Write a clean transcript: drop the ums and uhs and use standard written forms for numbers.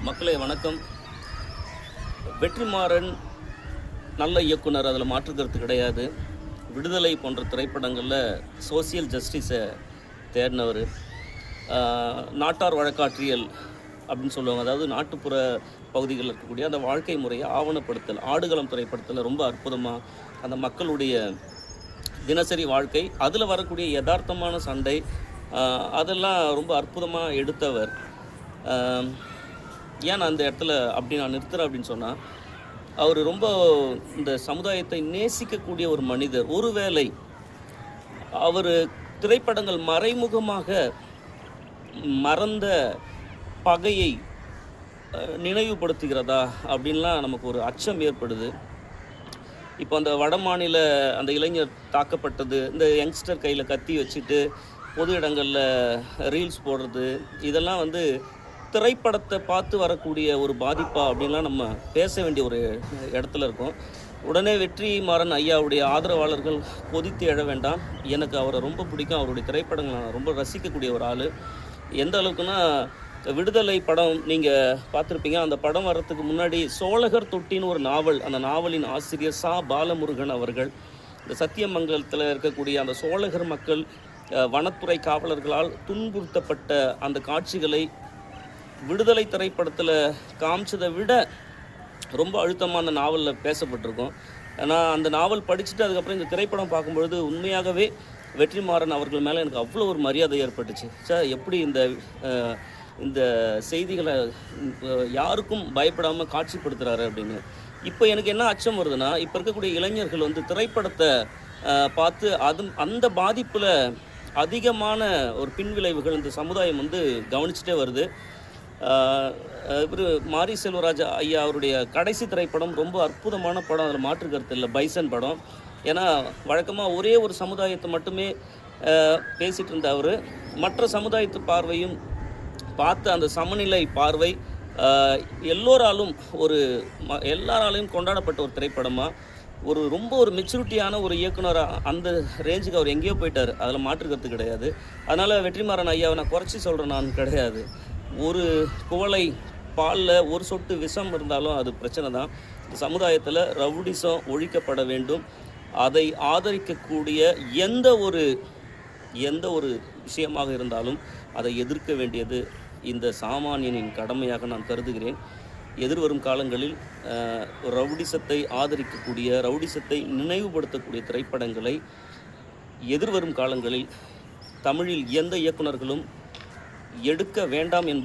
மக்களே வணக்கம். வெற்றிமாறன் நல்ல இயக்குனர், அதில் மாற்றுக்கிறது கிடையாது. விடுதலை போன்ற திரைப்படங்களில் சோசியல் ஜஸ்டிஸை தேடினவர். நாட்டார் வழக்காற்றியல் அப்படின்னு சொல்லுவாங்க. அதாவது நாட்டுப்புற பகுதிகளில் இருக்கக்கூடிய அந்த வாழ்க்கை முறையை ஆவணப்படுத்தல், ஆடுகளம் திரைப்படத்தில் ரொம்ப அற்புதமாக அந்த மக்களுடைய தினசரி வாழ்க்கை, அதில் வரக்கூடிய யதார்த்தமான சண்டை, அதெல்லாம் ரொம்ப அற்புதமாக எடுத்தவர். ஏன் நான் அந்த இடத்துல அப்படி நான் நிறுத்துகிறேன் அப்படின்னு சொன்னால், அவர் ரொம்ப இந்த சமுதாயத்தை நேசிக்கக்கூடிய ஒரு மனிதர். ஒருவேளை அவர் திரைப்படங்கள் மறைமுகமாக மறந்த பகையை நினைவுபடுத்துகிறதா அப்படின்லாம் நமக்கு ஒரு அச்சம் ஏற்படுது. இப்போ அந்த வடமாநில அந்த இளைஞர் தாக்கப்பட்டது, இந்த யங்ஸ்டர் கையில் கத்தி வச்சுட்டு பொது இடங்களில் ரீல்ஸ் போடுறது, இதெல்லாம் திரைப்படத்தை பார்த்து வரக்கூடிய ஒரு பாதிப்பா அப்படின்லாம் நம்ம பேச வேண்டிய ஒரு இடத்துல இருக்கோம். உடனே வெற்றிமாறன் ஐயாவுடைய ஆதரவாளர்கள் கொதித்து எழ வேண்டாம். எனக்கு அவரை ரொம்ப பிடிக்கும். அவருடைய திரைப்படங்கள் நான் ரொம்ப ரசிக்கக்கூடிய ஒரு ஆள். எந்த அளவுக்குன்னா, விடுதலை படம் நீங்கள் பார்த்துருப்பீங்க. அந்த படம் வர்றதுக்கு முன்னாடி சோழகர் தொட்டின்னு ஒரு நாவல், அந்த நாவலின் ஆசிரியர் சா பாலமுருகன் அவர்கள் இந்த சத்தியமங்கலத்தில் இருக்கக்கூடிய அந்த சோழகர் மக்கள் வனத்துறை காவலர்களால் துன்புறுத்தப்பட்ட அந்த காட்சிகளை விடுதலை திரைப்படத்தில் காமிச்சதை விட ரொம்ப அழுத்தமாக அந்த நாவலில் பேசப்பட்டிருக்கும். நான் அந்த நாவல் படிச்சுட்டு அதுக்கப்புறம் இந்த திரைப்படம் பார்க்கும்பொழுது உண்மையாகவே வெற்றிமாறன் அவர்கள் மேலே எனக்கு அவ்வளோ ஒரு மரியாதை ஏற்பட்டுச்சு. எப்படி இந்த செய்திகளை யாருக்கும் பயப்படாமல் காட்சிப்படுத்துகிறாரு அப்படின்னு. இப்போ எனக்கு என்ன அச்சம் வருதுன்னா, இப்போ இருக்கக்கூடிய இளைஞர்கள் திரைப்படத்தை பார்த்து அந்த பாதிப்பில் அதிகமான ஒரு பின்விளைவுகள் இந்த சமுதாயம் கவனிச்சுட்டே வருது. இவர் மாரி செல்வராஜ் ஐயா அவருடைய கடைசி திரைப்படம் ரொம்ப அற்புதமான படம், அதில் மாற்று கருத்து இல்லை, பைசன் படம். ஏன்னா வழக்கமாக ஒரே ஒரு சமுதாயத்தை மட்டுமே பேசிகிட்டு இருந்த அவர் மற்ற சமுதாயத்து பார்வையும் பார்த்து அந்த சமநிலை பார்வை எல்லாராலையும் கொண்டாடப்பட்ட ஒரு திரைப்படமாக ரொம்ப ஒரு மெச்சூரிட்டியான ஒரு இயக்குனராக அந்த ரேஞ்சுக்கு அவர் எங்கேயோ போயிட்டார். அதில் மாற்று கருத்து கிடையாது. அதனால் வெற்றிமாறன் ஐயாவை நான் குறைச்சி சொல்கிறேன் நான் கிடையாது. ஒரு குவளை பாலில் ஒரு சொட்டு விஷம் இருந்தாலும் அது பிரச்சனை தான். இந்த சமுதாயத்தில் ரவுடிசம் ஒழிக்கப்பட வேண்டும். அதை ஆதரிக்கக்கூடிய எந்த ஒரு விஷயமாக இருந்தாலும் அதை எதிர்க்க வேண்டியது இந்த சாமானியனின் கடமையாக நான் கருதுகிறேன். எதிர்வரும் காலங்களில் ரவுடிசத்தை ஆதரிக்கக்கூடிய, ரவுடிசத்தை நினைவுபடுத்தக்கூடிய திரைப்படங்களை எதிர்வரும் காலங்களில் தமிழில் எந்த இயக்குனர்களும் எடுக்க வேண்டாம் என்பது